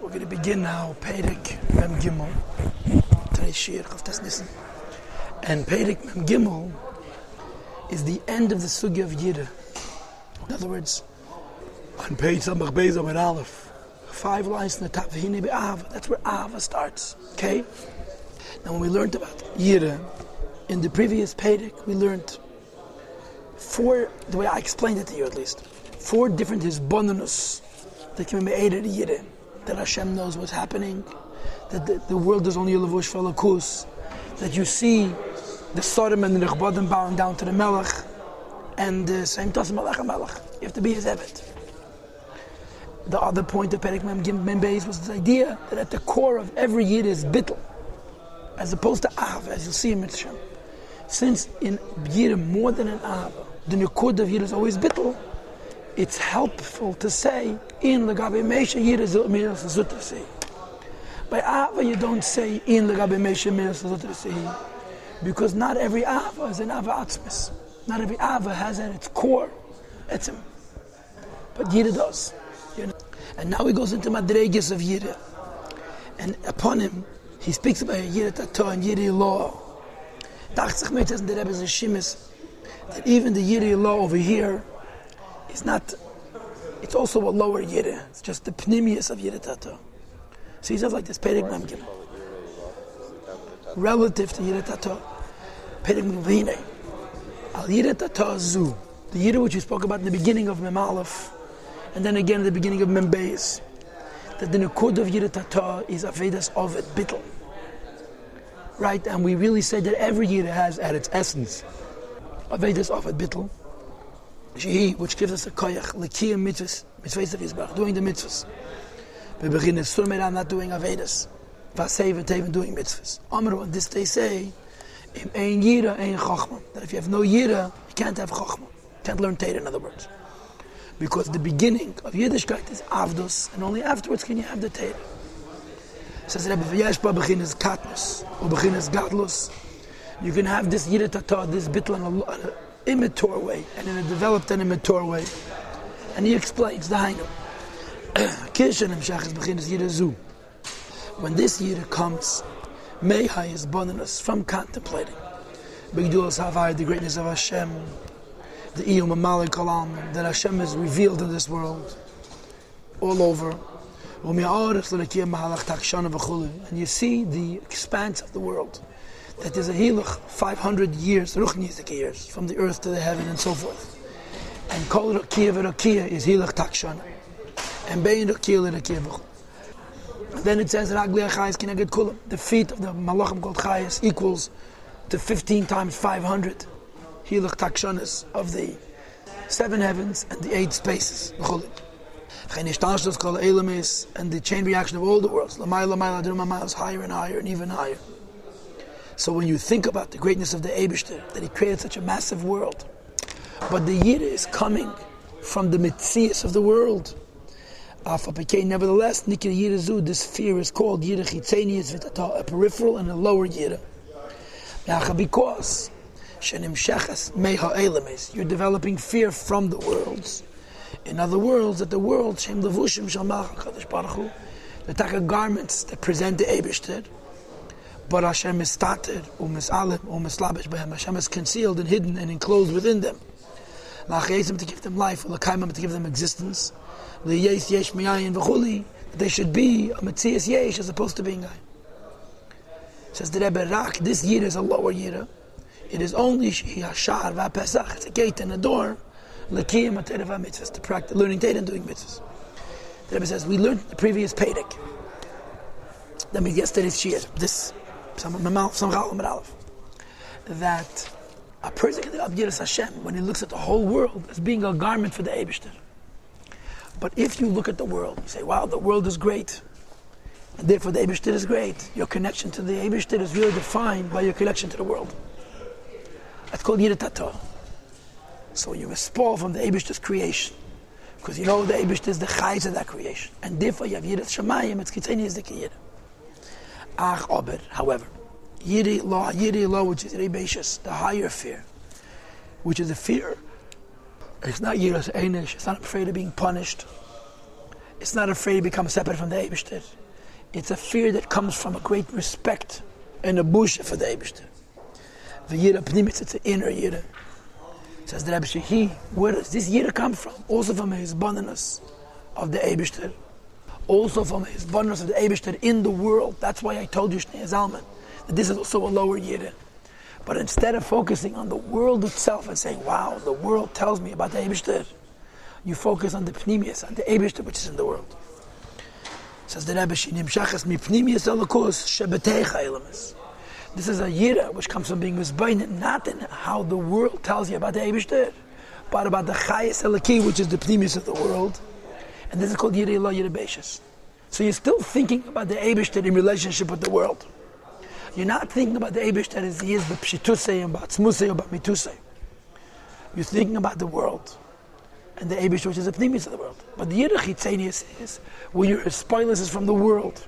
We're going to begin now, Perek Mem Gimel. Today's Shir of Nissan. And Perek Mem Gimel is the end of the Sugya of Yira. In other words, on page Samach Beis Amud Aleph, 5 lines in the top, V'hinei be'ava, that's where Ava starts. Okay? Now when we learned about Yira, in the previous Perek, we learned 4, the way I explained it to you at least, 4 different hisbonenus that can be made at Yira. That Hashem knows what's happening, that the world is only a levush for lakus, that you see the Sodom and the Nechbadim bowing down to the Melech, and the same Tassim Melech HaMelech. You have to be his Evet. The other point of Perek Mem Beis was this idea that at the core of every Yid is Bittul, as opposed to Av, as you'll see in Mitzvah. Since in Yid more than an Av, the Nekud of Yid is always Bittul, it's helpful to say, in Lagabe Mesha Yid is Miras Zutrasi. By Ava you don't say, in Lagabe Mesha Miras Zutrasi, because not every Ava is an Ava Atzmis. Not every Ava has at its core Etzim. But Yid does. You know? And now he goes into Madregas of Yid. And upon him, he speaks about Yid Tato and Yid Law. Dacht me says in the Rebbe's Shimis that even the Yid Law over here is not, it's also a lower Yiddah. It's just the pnimius of Yiddah Tato. So he says like this, Perek Mem Gimel. Relative to Yiddah Tato, Perek Mem V'hinei. Al Yiddah Tato Zu. The Yiddah which we spoke about in the beginning of Mem Aleph, and then again at the beginning of Mem Beis. That the Nekud of Yiddah Tato is Avedas Ovet Bittel. Right? And we really say that every Yiddah has at its essence Avedas Ovet Bittel. Which gives us a koyach, l'kiyam mitzvahs, mitzvahs of Yisbarach, doing the mitzvahs. We begin to surmeram, not doing avedas. Vasei v'teven, doing mitzvahs. Amru, and this they say, im ein yira, ein chachma. That if you have no yira, you can't have chachma. You can't learn Torah, in other words. Because the beginning of Yiddishkeit is avdos, and only afterwards can you have the Torah. Says Rebbe, v'yeshba beginnes katnus, or beginnes gadlus. You can have this yira tata, this bitl on a immature way, and in a developed and immature way. And he explains the Hainu. When this year comes, Mehai is bonus from contemplating. Bigdulas Havai, the greatness of Hashem, the Iyum Malik Kalam, that Hashem is revealed in this world, all over. And you see the expanse of the world. That there's a hilach 500 years, ruchnizik years, from the earth to the heaven and so forth. And kol rakia v'rakia is hilach takshana. And bein rakia l'rakia. Then it says ragli achayis kineged kulam. The feet of the malachim called chayis equals to 15 times 500 hilach takshanas of the 7 heavens and the 8 spaces. And the chain reaction of all the worlds. Lamayla is higher and higher and even higher. So when you think about the greatness of the Eibishter, that he created such a massive world, but the Yira is coming from the Metzias of the world. Nevertheless, Nikir Yirazu, this fear is called Yira Chitzenius Vitata, a peripheral and a lower Yira. Because you're developing fear from the worlds. In other words, that the world, Shem Levushim Shalmach HaKadosh Baruch Hu, the taka garments that present the Eibishter, but Hashem is started, Hashem is concealed and hidden and enclosed within them. To give them life, to give them existence. They should be a Metzias Yesh as opposed to being Ein. Says the Rebbe Rak, this year is a lower year. It is only Shahar V'Pesach, it's a gate and a door, to practice learning Torah and doing mitzvahs. The Rebbe says, we learned the previous Perek. That means yesterday's Shir, this. That a person can develop Yiras Hashem when he looks at the whole world as being a garment for the Eibishter. But if you look at the world, you say, wow, the world is great, and therefore the Eibishter is great. Your connection to the Eibishter is really defined by your connection to the world. That's called Yiddah Tato. So you respond from the Eibishter's creation, because you know the Eibishter is the chayes of that creation, and therefore you have Yiddah Shamayim, it's Kitzeni is the Yiddah. However, Yiri law, which is Rebeishas, the higher fear, which is a fear. It's not Yiras Einish, it's not afraid of being punished. It's not afraid to become separate from the Eibishter. It's a fear that comes from a great respect and a busha for the Eibishter. The Yira Pnimitz, it's an inner Yira. Says the Rebbe, where does this Yira come from? Also from his bonus of the Eibishter. Also from his bonus of the Eibishter in the world. That's why I told you, Shnei Zalman, that this is also a lower Yira. But instead of focusing on the world itself and saying, wow, the world tells me about the Eibishter, you focus on the Pnimius, on the Eibishter which is in the world. Says the Rebbe, Nimshachas mi Pnimius alakus shebetecha ilamis. This is a Yira which comes from being misbained, not in how the world tells you about the Eibishter, but about the Chayes Elaki, which is the Pnimius of the world. And this is called Yira Ilah Yira Beishas. So you're still thinking about the Eibishter in relationship with the world. You're not thinking about the Eibishter as he is b'pshitusei and b'atzmusei or b'mitusei. You're thinking about the world and the Eibishter which is the Pnimius of the world. But the Yira Chitzenius is when your spoilers is from the world.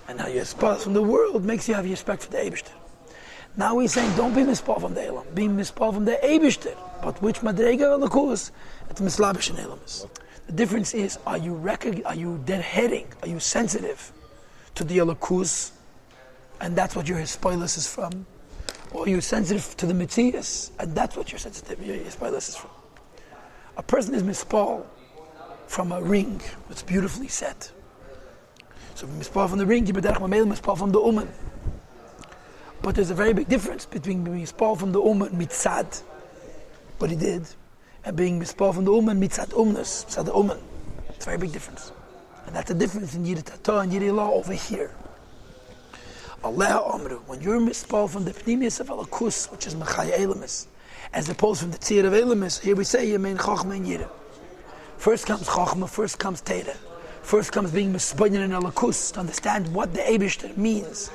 And how your spoilers from the world makes you have respect for the Eibishter. Now he's saying, don't be mispal from the Elam, be mispal from the Eibishter. But which Madrega Alakus? It's mislabish in Elamis. The difference is, are you deadheading? Are you sensitive to the Alakus? And that's what your spoilers is from? Or are you sensitive to the Mitzias? And that's what your spoilers is from? A person is mispal from a ring that's beautifully set. So mispal from the ring, mispal from the uman. But there's a very big difference between being mispal from the uman mitzad, what he did, and being mispal from the uman mitzad umnus, mitzad the uman. It's a very big difference. And that's the difference in Yira Tata and Yira Ilah over here. Allah Amru, when you're mispal from the Pnimius of Alakus, which is Mechaya Elamis, as opposed from the Tzir of Elamis, here we say Yemein Chachma and Yira. First comes Chachma, first comes Teda. First comes being mispointed in Alakus, to understand what the Eibishter means.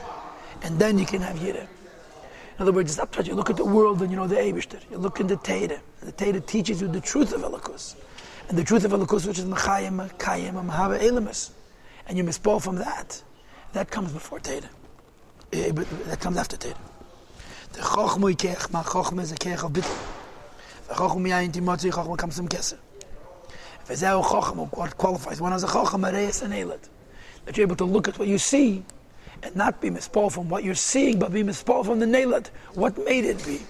And then you can have Yira. In other words, it's up to you look at the world and you know the Eibishter. You look into Teda. And the Teda teaches you the truth of Alakus. And the truth of Alakus, which is Mechayim, Kayim, and Mahava Elamis. And you mispal from that. That comes before Teda. But that comes after Teda. The Chochma Yikech, Ma Chochma is a Kech of Bittul. The Chochma Yayin Timotzi, Chochma comes from Keser. V'zeu Chochma, what qualifies one as a Chochma, Reis and Eilat. That you're able to look at what you see and not be mispal from what you're seeing, but be mispal from the Neilat. What made it be?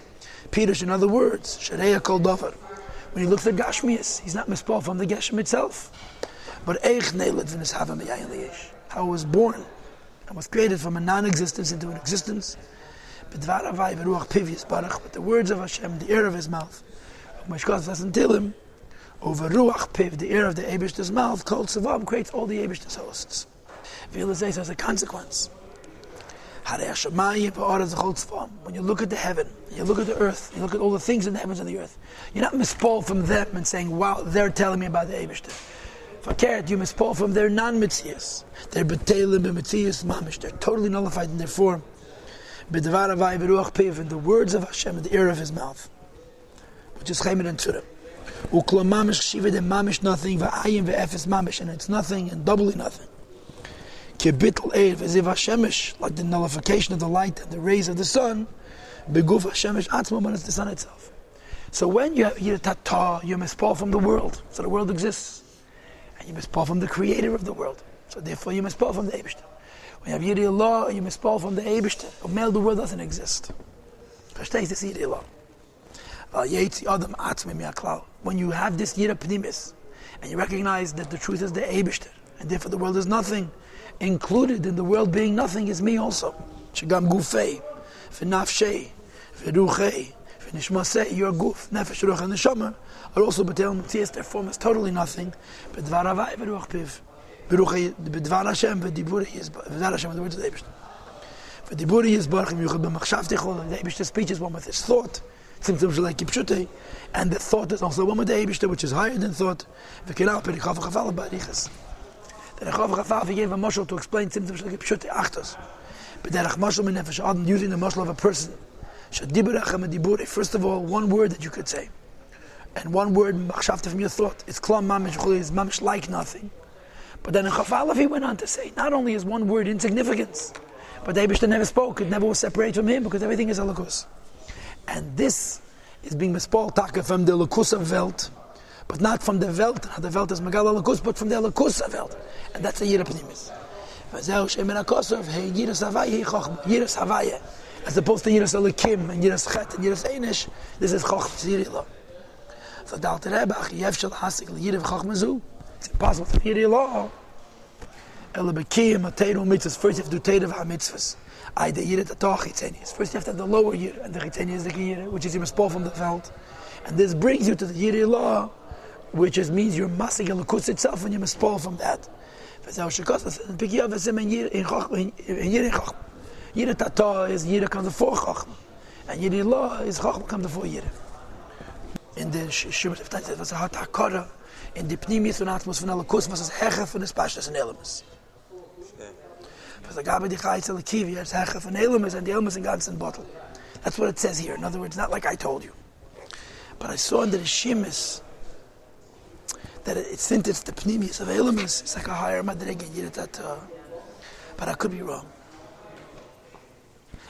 Pirish, in other words, Shareya Kol Dover. When he looks at Gashmias, he's not mispal from the Geshem itself. But Eich Neilat V'nis Hava Meyayin Liyesh. How it was born and was created from a non-existence into an existence. B'dvar Avai V'ruach Piv Yisbarach, with the words of Hashem, the air of his mouth. Mashkas doesn't tell him. Over Ruach Piv, the air of the Eibishter's mouth, Kol Tzavam creates all the Eibishter's hosts. V'ilazes as a consequence. When you look at the heaven, you look at the earth, you look at all the things in the heavens and the earth, you're not mispal from them and saying, wow, they're telling me about the Eibishter. Fakert, you mispal from their non-mitzias. They're betelim, b'mitzias, mamish. They're totally nullified in their form. B'dvar avai v'ruach piv, in the words of Hashem, in the air of his mouth, which is chaymer and tzura. Ukla mamish chshiva, and mamish nothing, v'ayim v'efes mamish, and it's nothing and doubly nothing. Kibitl eir v'ziv hashemish, like the nullification of the light and the rays of the sun, beguf hashemish atzmo, when it's the sun itself. So when you have Yira Tata, you mispal from the world, so the world exists. And you mispal from the creator of the world. So therefore you mispal from the Eibishter. When you have Yira Ilah, you mispal from the Eibishter. The world doesn't exist. Verstehst this Yira Ilah. When you have this Yira Pnimis, and you recognize that the truth is the Eibishter, and therefore the world is nothing, included in the world being nothing is me also. Shagam Gufei, V'nafshei, V'ruchei, V'nishmasei, your Guf, Nefesh, Ruch, and Neshama, are also betel mitzias, their form is totally nothing. B'dvar avai v'ruach piv, b'dvar Hashem v'diburi yizbarach, v'dvar Hashem, the words of the Eibishter. V'diburi yizbarach, yuchad b'machshavtechol, the Eibishter's speech is one with his thought, tzimtzum shalai kipshutei, and the thought is also one with the Eibishter, which is higher than thought. V'kinal perichav v'chafal b'arichas. The Rechav Chafal, he gave a mashal to explain tzimtzum shalai kipshutei achtos. B'derech mashal min nefesh adam, using the mashal of a person. Shadiburach and first of all, one word that you could say. And one word, machshavta, from your thought, it's klam mamish, is mamish like nothing. But then in Chafalav he went on to say, not only is one word insignificance, but the Eibishter never spoke, it never was separated from him, because everything is alakus. And this is being mispal taka from the lakus of Welt, but not from the Welt. The Welt is Magal Alakus, but from the Alakusa Welt. And that's a Yira Pnimis. Yiras Havaya, as opposed to Yiras Elikim and Yiras Chet and Yiras Einish, this is Chochmas Yirila. So Dalter Rebach, Yevshel Hasik Yirav Chochmazu. It's impossible to Yiri law. Elabekiyim Ateiru Mitzvahs. First you have to do Teiru HaMitzvahs. The Yira Tatach Chitzenius. First you have to have the lower Yira, and the Chitzenius is the Yira, which is your spall from the Veld. And this brings you to the Yiri law, which means you're Masig Elikus itself, and you're spall from that. Yira Tata is Yira comes before Chachma, and Yiri law is Chachma comes before Yira. In the Shemot of Tanya, it was a hot hakara. In the Pnimis von Atmos von Elikus was es Hecher von des Pashtas and Elemes. Was the Gabe die Chayitz Elikivi, it's Hecher von Elemes, and the Elemes in Ganzen bottle. That's what it says here. In other words, not like I told you. But I saw under the Shemis that since it's the Pnimis of Elemes, it's like a higher Madreg in Yira Tata. But I could be wrong.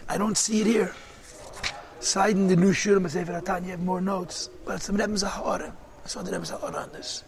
I don't see it here. Side in the new Shurim, Sefer Tanya, you have more notes. But it's the Rebbe Zahara. I saw the Rebbe Zahara on this.